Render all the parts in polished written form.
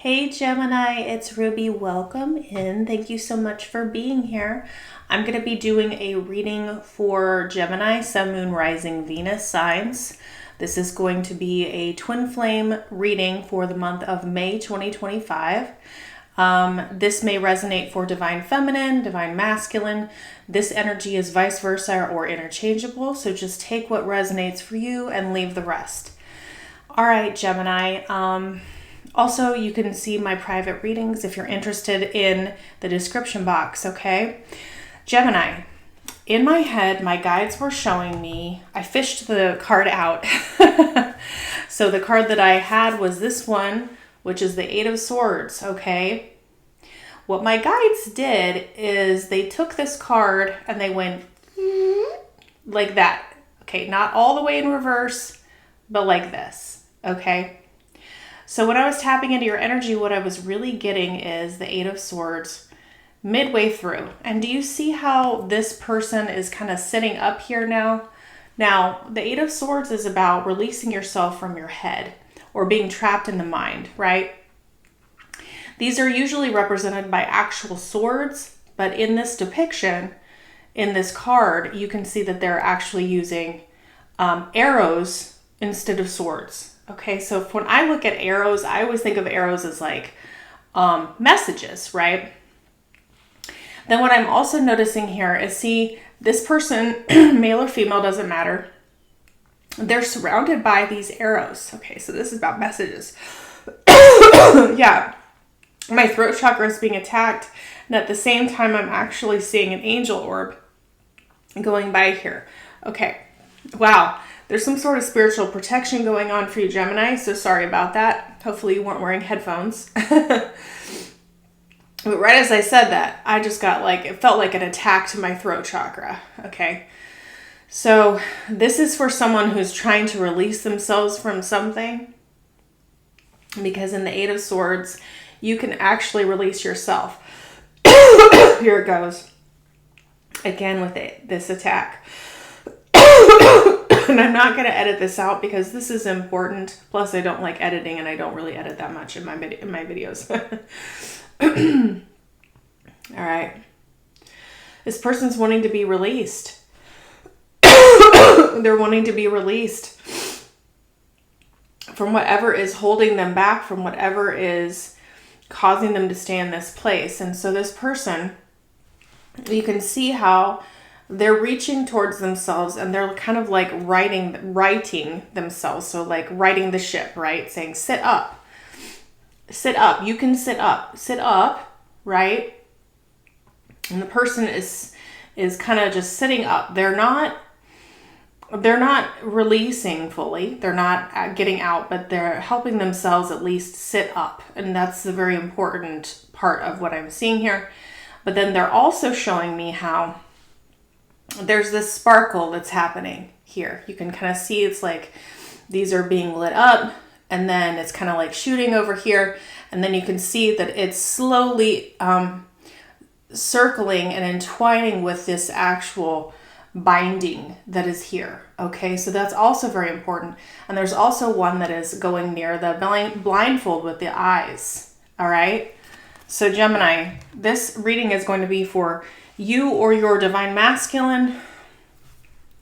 Hey Gemini, it's Ruby. Welcome in. Thank you so much for being here. I'm going to be doing a reading for Gemini, Sun, Moon, Rising, Venus signs. This is going to be a twin flame reading for the month of May 2025. This may resonate for divine feminine, divine masculine. This energy is vice versa or interchangeable, so just take what resonates for you and leave the rest. All right, Gemini. Also, you can see my private readings if you're interested in the description box, okay? Gemini, in my head, my guides were showing me, I fished the card out. So the card that I had was this one, which is the Eight of Swords, okay? What my guides did is they took this card and they went like that. Okay, not all the way in reverse, but like this, okay? So when I was tapping into your energy, what I was really getting is the Eight of Swords midway through. And do you see how this person is kind of sitting up here now? Now, the Eight of Swords is about releasing yourself from your head or being trapped in the mind, right? These are usually represented by actual swords, but in this depiction, in this card, you can see that they're actually using arrows instead of swords. Okay, so when I look at arrows, I always think of arrows as like messages, right? Then what I'm also noticing here is, see, this person, male or female, doesn't matter. They're surrounded by these arrows. Okay, so this is about messages. Yeah, my throat chakra is being attacked, and at the same time, I'm actually seeing an angel orb going by here. Okay, wow. There's some sort of spiritual protection going on for you, Gemini, so sorry about that. Hopefully you weren't wearing headphones. But right as I said that, I just got it felt like an attack to my throat chakra, okay? So this is for someone who's trying to release themselves from something, because in the Eight of Swords, you can actually release yourself. Here it goes. Again with this attack. And I'm not going to edit this out because this is important. Plus, I don't like editing, and I don't really edit that much in my videos. All right. This person's wanting to be released. They're wanting to be released from whatever is holding them back, from whatever is causing them to stay in this place. And so this person, you can see how they're reaching towards themselves, and they're kind of like righting themselves. So like righting the ship, right? Saying, sit up, you can sit up, right? And the person is kind of just sitting up. They're not releasing fully. They're not getting out, but they're helping themselves at least sit up. And that's the very important part of what I'm seeing here. But then they're also showing me how there's this sparkle that's happening here. You can kind of see it's like these are being lit up, and then it's kind of like shooting over here. And then you can see that it's slowly circling and entwining with this actual binding that is here. Okay, so that's also very important. And there's also one that is going near the blindfold with the eyes. All right. So Gemini, this reading is going to be for you or your divine masculine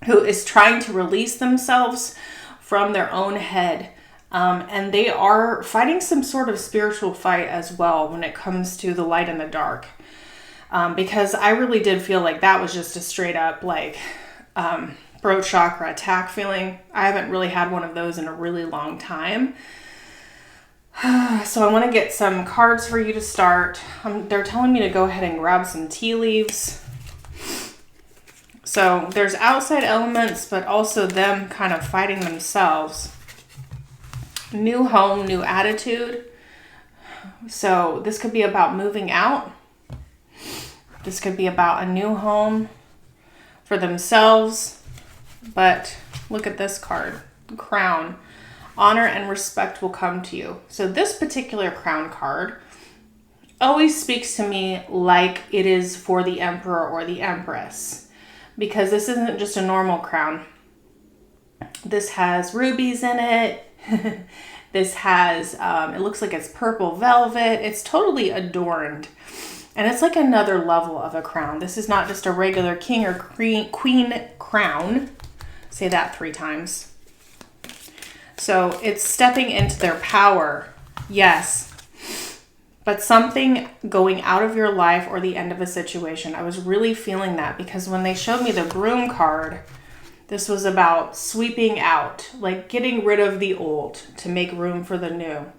who is trying to release themselves from their own head. And they are fighting some sort of spiritual fight as well when it comes to the light and the dark. Because I really did feel like that was just a straight up throat chakra attack feeling. I haven't really had one of those in a really long time. So I want to get some cards for you to start. They're telling me to go ahead and grab some tea leaves. So there's outside elements, but also them kind of fighting themselves. New home, new attitude. So this could be about moving out. This could be about a new home for themselves. But look at this card, Crown. Honor and respect will come to you. So this particular crown card always speaks to me like it is for the emperor or the empress, because this isn't just a normal crown. This has rubies in it. This has, it looks like it's purple velvet. It's totally adorned. And it's like another level of a crown. This is not just a regular king or queen crown. Say that 3 times. So it's stepping into their power. Yes. But something going out of your life or the end of a situation. I was really feeling that because when they showed me the broom card, this was about sweeping out, like getting rid of the old to make room for the new.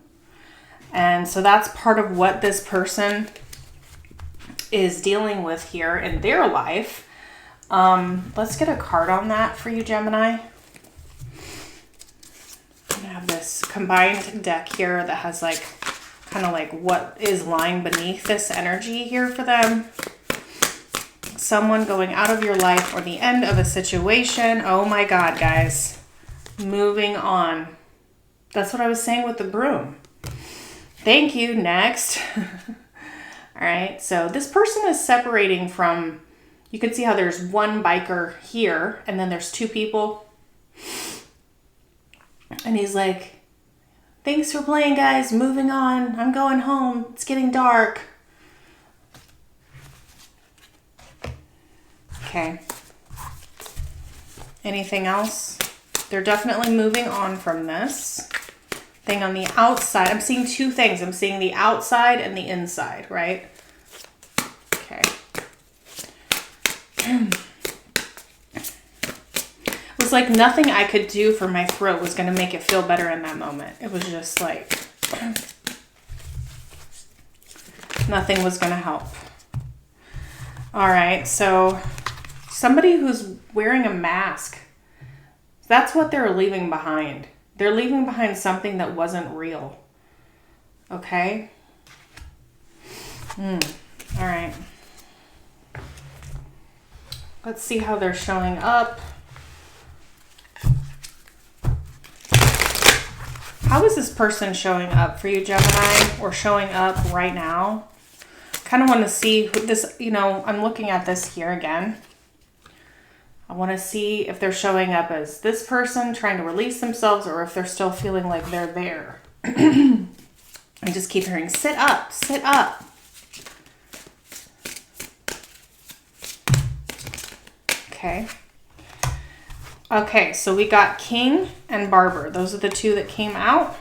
And so that's part of what this person is dealing with here in their life. Let's get a card on that for you, Gemini. I have this combined deck here that has like kind of like what is lying beneath this energy here for them. Someone going out of your life or the end of a situation. Oh my God, guys. Moving on. That's what I was saying with the broom. Thank you. Next. All right. So this person is separating from, you can see how there's one biker here and then there's 2 people. And he's like, thanks for playing, guys. Moving on. I'm going home. It's getting dark. Okay. Anything else? They're definitely moving on from this thing on the outside. I'm seeing 2 things. I'm seeing the outside and the inside, right? Okay. It was like nothing I could do for my throat was going to make it feel better in that moment. It was just like nothing was going to help. All right, so somebody who's wearing a mask, that's what they're leaving behind. They're leaving behind something that wasn't real. Okay? All right. Let's see how they're showing up. How is this person showing up for you, Gemini, or showing up right now? Kind of want to see who this, you know, I'm looking at this here again. I want to see if they're showing up as this person trying to release themselves or if they're still feeling like they're there. I just keep hearing, sit up, sit up. Okay. Okay, so we got King and Barber. Those are the 2 that came out.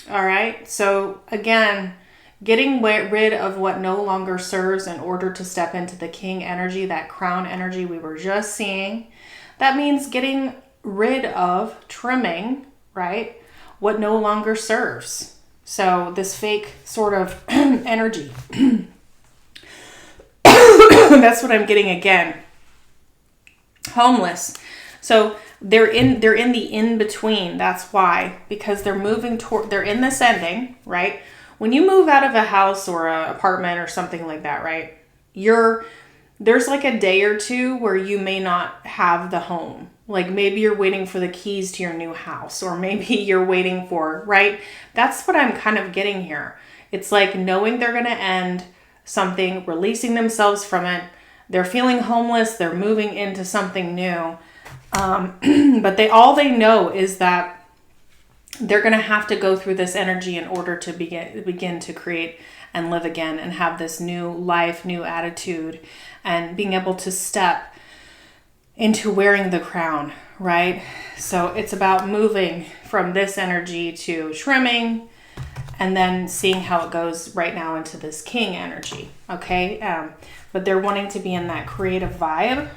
All right, so again, getting rid of what no longer serves in order to step into the King energy, that crown energy we were just seeing. That means getting rid of, trimming, right, what no longer serves. So this fake sort of energy. That's what I'm getting again. Homeless. So they're in the in-between. That's why, because they're moving toward, they're in this ending, right? When you move out of a house or an apartment or something like that, right? There's like a day or 2 where you may not have the home. Like maybe you're waiting for the keys to your new house, or maybe you're waiting for, right? That's what I'm kind of getting here. It's like knowing they're going to end something, releasing themselves from it. They're feeling homeless. They're moving into something new. But all they know is that they're going to have to go through this energy in order to begin to create and live again and have this new life, new attitude, and being able to step into wearing the crown, right? So it's about moving from this energy to trimming and then seeing how it goes right now into this King energy, okay? But they're wanting to be in that creative vibe.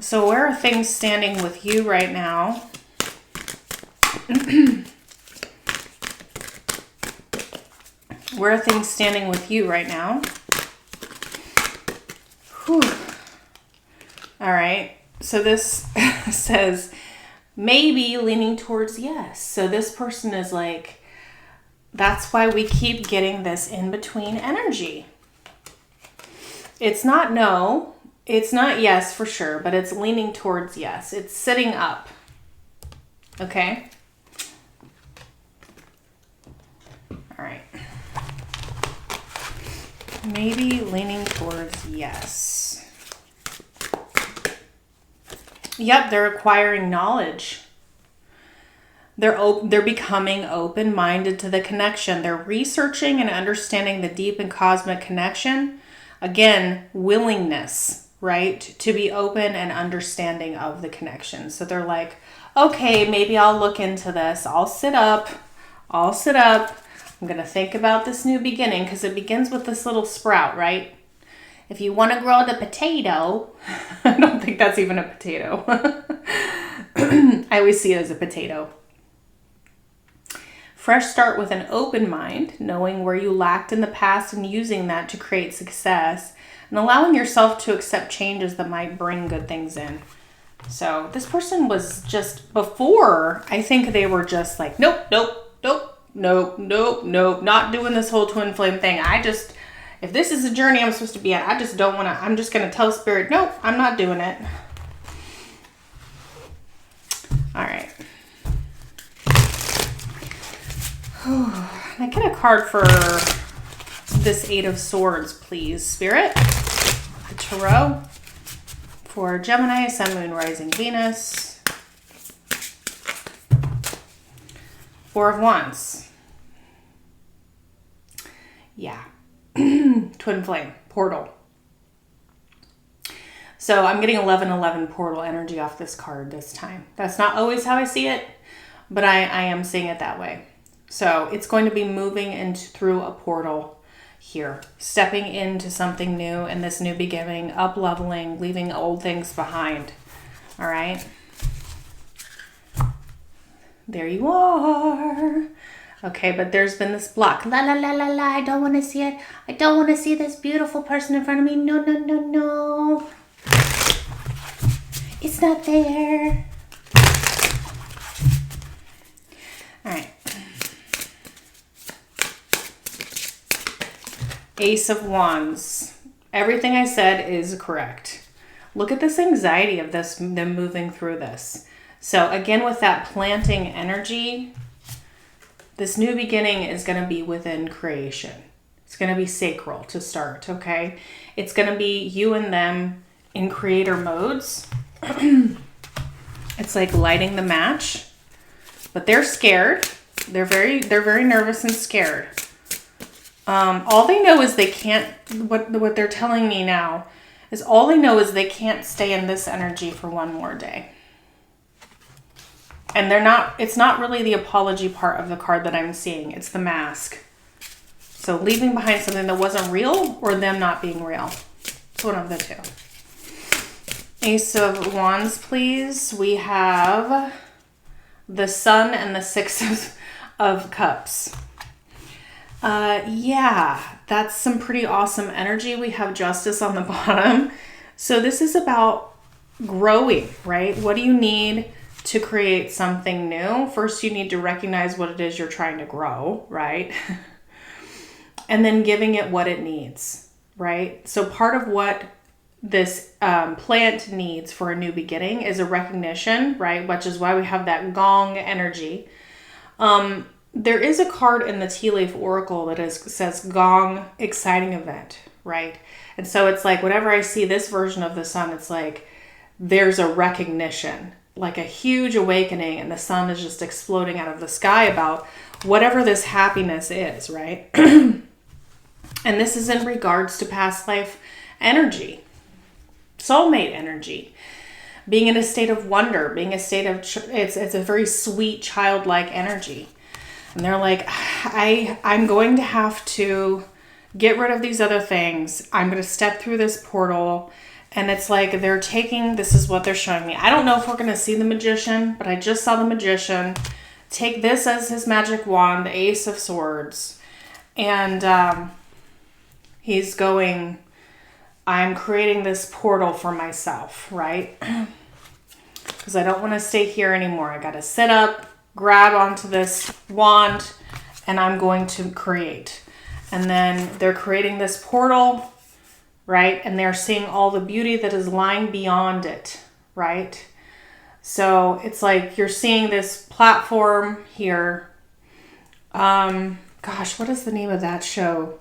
So where are things standing with you right now? Where are things standing with you right now? Whew. All right. So this says maybe leaning towards yes. So this person is like, that's why we keep getting this in-between energy. It's not no. It's not yes for sure, but it's leaning towards yes. It's sitting up. Okay? All right. Maybe leaning towards yes. Yep, they're acquiring knowledge. They're becoming open-minded to the connection. They're researching and understanding the deep and cosmic connection. Again, willingness, right? To be open and understanding of the connection. So they're like, okay, maybe I'll look into this. I'll sit up. I'm going to think about this new beginning, because it begins with this little sprout, right? If you want to grow the potato, I don't think that's even a potato. I always see it as a potato. Fresh start with an open mind, knowing where you lacked in the past and using that to create success, and allowing yourself to accept changes that might bring good things in. So this person was just, before, I think they were just like, nope, not doing this whole twin flame thing. If this is a journey I'm supposed to be on, I just don't want to, I'm just going to tell Spirit, nope, I'm not doing it. All right. Can I get a card for this Eight of Swords, please, Spirit? The Tarot for Gemini, Sun, Moon, Rising, Venus. Four of Wands. Yeah. Twin flame, portal. So I'm getting 11-11 portal energy off this card this time. That's not always how I see it, but I am seeing it that way. So it's going to be moving through a portal here, stepping into something new and this new beginning, up-leveling, leaving old things behind. All right. There you are. Okay, but there's been this block. La, la, la, la, la. I don't want to see it. I don't want to see this beautiful person in front of me. No, no, no, no. It's not there. All right. Ace of Wands. Everything I said is correct. Look at this anxiety of them moving through this. So again, with that planting energy, this new beginning is going to be within creation. It's going to be sacral to start, okay? It's going to be you and them in creator modes. It's like lighting the match, but they're scared. They're very nervous and scared. All they know is they can't, what they're telling me now is all they know is they can't stay in this energy for one more day. And it's not really the apology part of the card that I'm seeing. It's the mask. So leaving behind something that wasn't real, or them not being real. It's one of the two. Ace of Wands, please. We have the Sun and the Six of Cups. Yeah, that's some pretty awesome energy. We have Justice on the bottom. So this is about growing, right? What do you need to create something new? First, you need to recognize what it is you're trying to grow, right? And then giving it what it needs, right? So part of what this plant needs for a new beginning is a recognition, right? Which is why we have that gong energy. There is a card in the Tea Leaf Oracle that says gong exciting event, right? And so it's like whenever I see this version of the sun, it's like there's a recognition, like a huge awakening, and the sun is just exploding out of the sky about whatever this happiness is, right? And this is in regards to past life energy, soulmate energy, being in a state of wonder, being a state of, it's a very sweet childlike energy. And they're like, I'm going to have to get rid of these other things. I'm going to step through this portal. And it's like this is what they're showing me. I don't know if we're going to see the Magician, but I just saw the Magician take this as his magic wand, the Ace of Swords. And he's going, I'm creating this portal for myself, right? Because I don't want to stay here anymore. I got to sit up, grab onto this wand, and I'm going to create. And then they're creating this portal, right? And they're seeing all the beauty that is lying beyond it, right? So it's like you're seeing this platform here. Gosh, what is the name of that show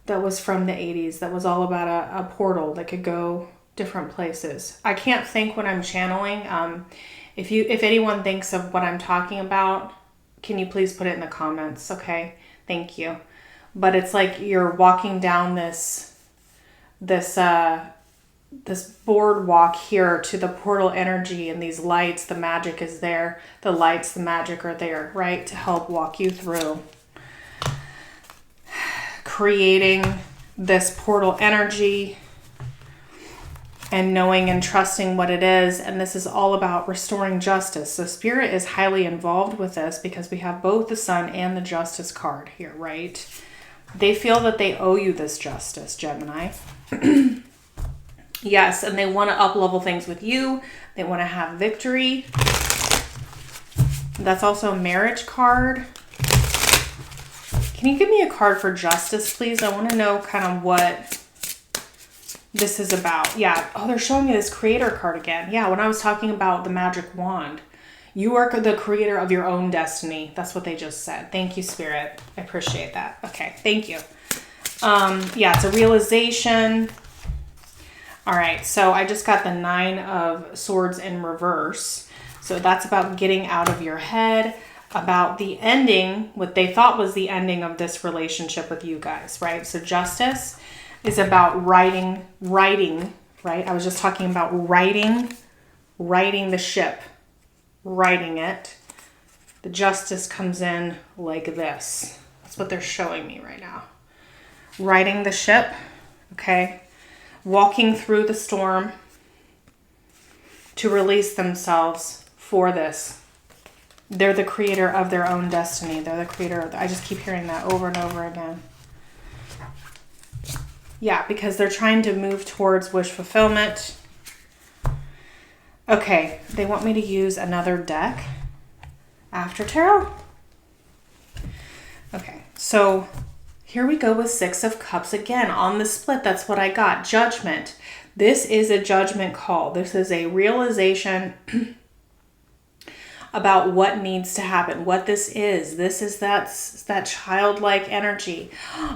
that was from the 80s that was all about a portal that could go different places? I can't think when I'm channeling. If anyone thinks of what I'm talking about, can you please put it in the comments? Okay. Thank you. But it's like you're walking down this boardwalk here to the portal energy, and these lights, the magic is there. The lights, the magic are there, right? To help walk you through creating this portal energy and knowing and trusting what it is. And this is all about restoring justice. So Spirit is highly involved with this because we have both the Sun and the Justice card here, right? They feel that they owe you this justice, Gemini. Yes, and they want to up-level things with you. They want to have victory. That's also a marriage card. Can you give me a card for justice, please? I want to know kind of what this is about. Yeah. Oh, they're showing me this creator card again. Yeah, when I was talking about the magic wand. You are the creator of your own destiny. That's what they just said. Thank you, Spirit. I appreciate that. Okay, thank you. Yeah, it's a realization. All right, so I just got the 9 of Swords in reverse. So that's about getting out of your head, about the ending, what they thought was the ending of this relationship with you guys, right? So justice is about writing, right? I was just talking about writing the ship, writing it. The justice comes in like this. That's what they're showing me right now. Writing the ship, okay? Walking through the storm to release themselves for this. They're the creator of their own destiny. They're the creator of, I just keep hearing that over and over again. Yeah, because they're trying to move towards wish fulfillment. Okay, they want me to use another deck after tarot. Okay, so here we go with 6 of Cups again on the split. That's what I got. Judgment. This is a judgment call. This is a realization about what needs to happen, what this is. This is that childlike energy.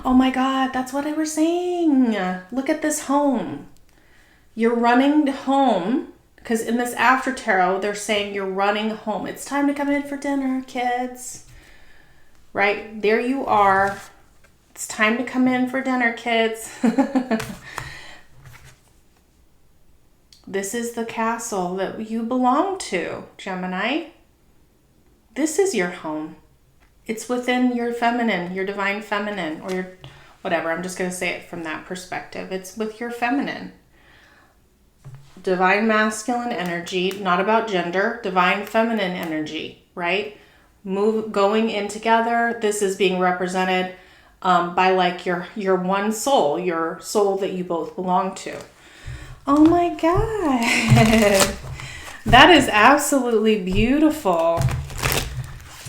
Oh my God, that's what I was saying. Look at this home. You're running home because in this after tarot, they're saying you're running home. It's time to come in for dinner, kids. Right? There you are. It's time to come in for dinner, kids. This is the castle that you belong to, Gemini. This is your home. It's within your feminine, your divine feminine, or your whatever. I'm just going to say it from that perspective. It's with your feminine. Divine masculine energy, not about gender, divine feminine energy, right? Going in together. This is being represented by like your one soul, your soul that you both belong to. Oh my God. That is absolutely beautiful.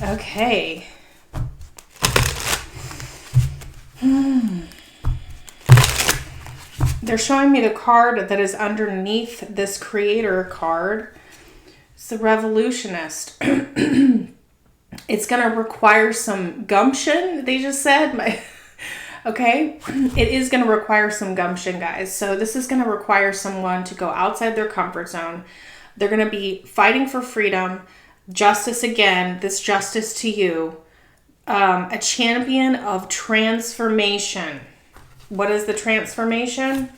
Okay. They're showing me the card that is underneath this creator card. It's the revolutionist. It's going to require some gumption, they just said. Okay, it is going to require some gumption, guys. So this is going to require someone to go outside their comfort zone. They're going to be fighting for freedom, justice again, this justice to you, a champion of transformation. What is the transformation?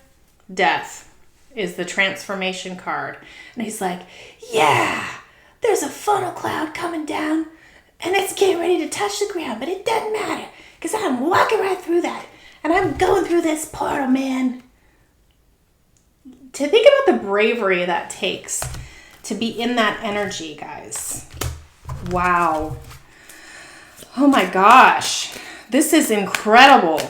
Death is the transformation card. And he's like, yeah, there's a funnel cloud coming down and it's getting ready to touch the ground, but it doesn't matter because I'm walking right through that and I'm going through this portal, man. To think about the bravery that takes to be in that energy, guys. Wow. Oh my gosh. This is incredible.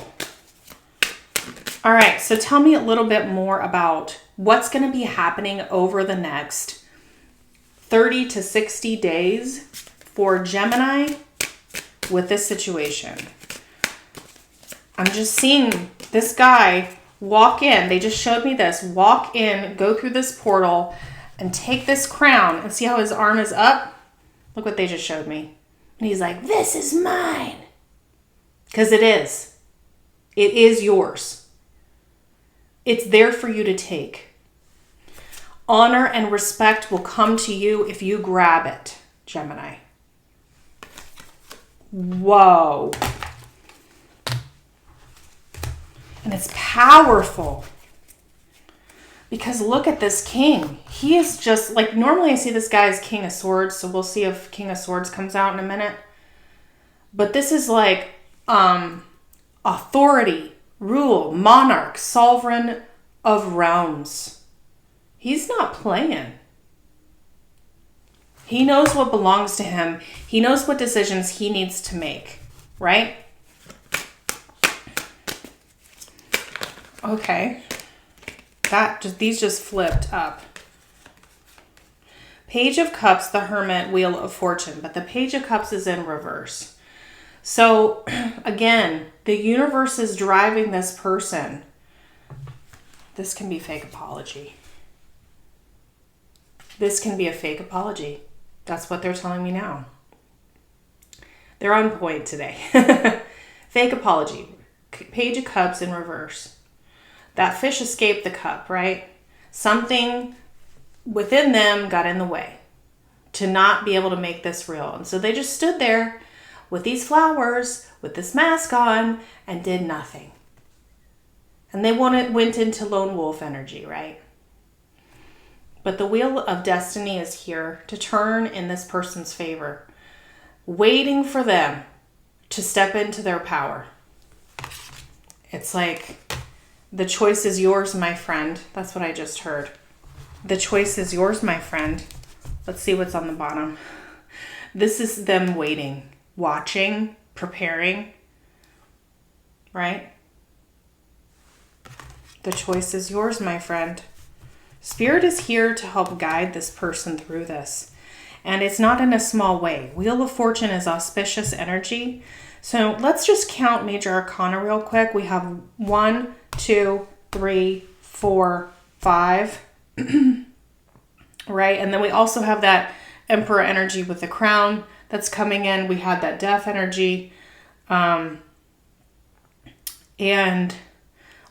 All right, so tell me a little bit more about what's going to be happening over the next 30 to 60 days for Gemini with this situation. I'm just seeing this guy walk in. They just showed me this. Walk in, go through this portal, and take this crown. And see how his arm is up? Look what they just showed me. And he's like, this is mine. Because it is. It is yours. It's there for you to take. Honor and respect will come to you if you grab it, Gemini. Whoa. And it's powerful. Because look at this king. He is just like, normally I see this guy as King of Swords, so we'll see if King of Swords comes out in a minute. But this is like authority, rule, monarch, sovereign of realms. He's not playing. He knows what belongs to him. He knows what decisions he needs to make, right? Okay. These just flipped up. Page of Cups, the Hermit, Wheel of Fortune, but the Page of Cups is in reverse. So again, the universe is driving this person. This can be fake apology. This can be a fake apology. That's what they're telling me now. They're on point today. Fake apology. Page of Cups in reverse. That fish escaped the cup, right? Something within them got in the way to not be able to make this real. And so they just stood there with these flowers, with this mask on, and did nothing. And they went into lone wolf energy, right? But the wheel of destiny is here to turn in this person's favor, waiting for them to step into their power. It's like, the choice is yours, my friend. That's what I just heard. The choice is yours, my friend. Let's see what's on the bottom. This is them waiting, watching, preparing, right? The choice is yours, my friend. Spirit is here to help guide this person through this. And it's not in a small way. Wheel of Fortune is auspicious energy. So let's just count major arcana real quick. We have 1, 2, 3, 4, 5. Right? And then we also have that Emperor energy with the crown that's coming in. We had that death energy. And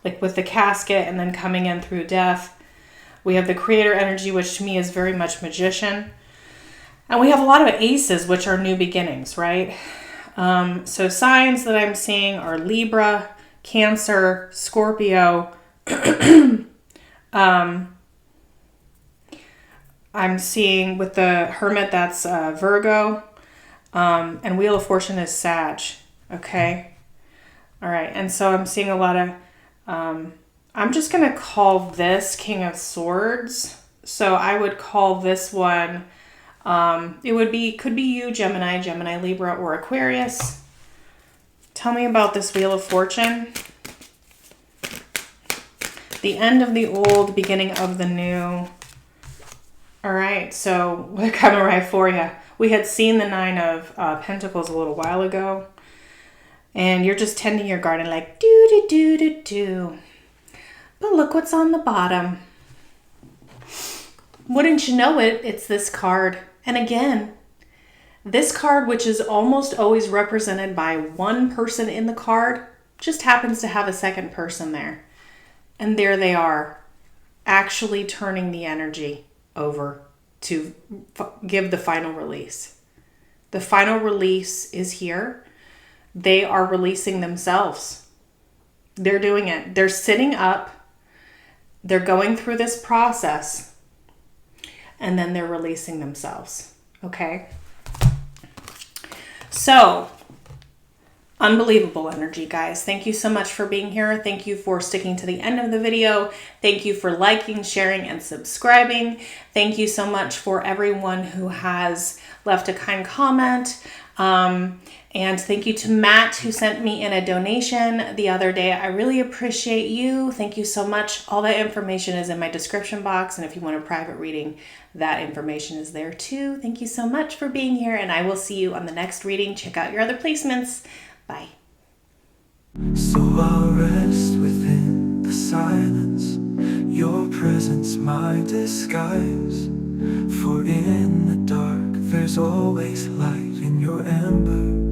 like with the casket and then coming in through death. We have the Creator energy, which to me is very much magician. And we have a lot of aces, which are new beginnings, right? So signs that I'm seeing are Libra, Cancer, Scorpio. I'm seeing with the Hermit, that's Virgo. And Wheel of Fortune is Sag. Okay. All right. And so I'm seeing a lot of... I'm just going to call this King of Swords. So I would call this one, could be you, Gemini, Libra, or Aquarius. Tell me about this Wheel of Fortune. The end of the old, beginning of the new. All right, so we're coming right for you. We had seen the Nine of Pentacles a little while ago. And you're just tending your garden like do-do-do-do-do. But look what's on the bottom. Wouldn't you know it, it's this card. And again, this card, which is almost always represented by one person in the card, just happens to have a second person there. And there they are, actually turning the energy over to give the final release. The final release is here. They are releasing themselves. They're doing it. They're sitting up. They're going through this process. And then they're releasing themselves. Okay? So, unbelievable energy, guys. Thank you so much for being here. Thank you for sticking to the end of the video. Thank you for liking, sharing, and subscribing. Thank you so much for everyone who has left a kind comment. And thank you to Matt, who sent me in a donation the other day. I really appreciate you. Thank you so much. All that information is in my description box. And if you want a private reading, that information is there too. Thank you so much for being here. And I will see you on the next reading. Check out your other placements. Bye. So I'll rest within the silence, your presence my disguise. For in the dark there's always light in your ember.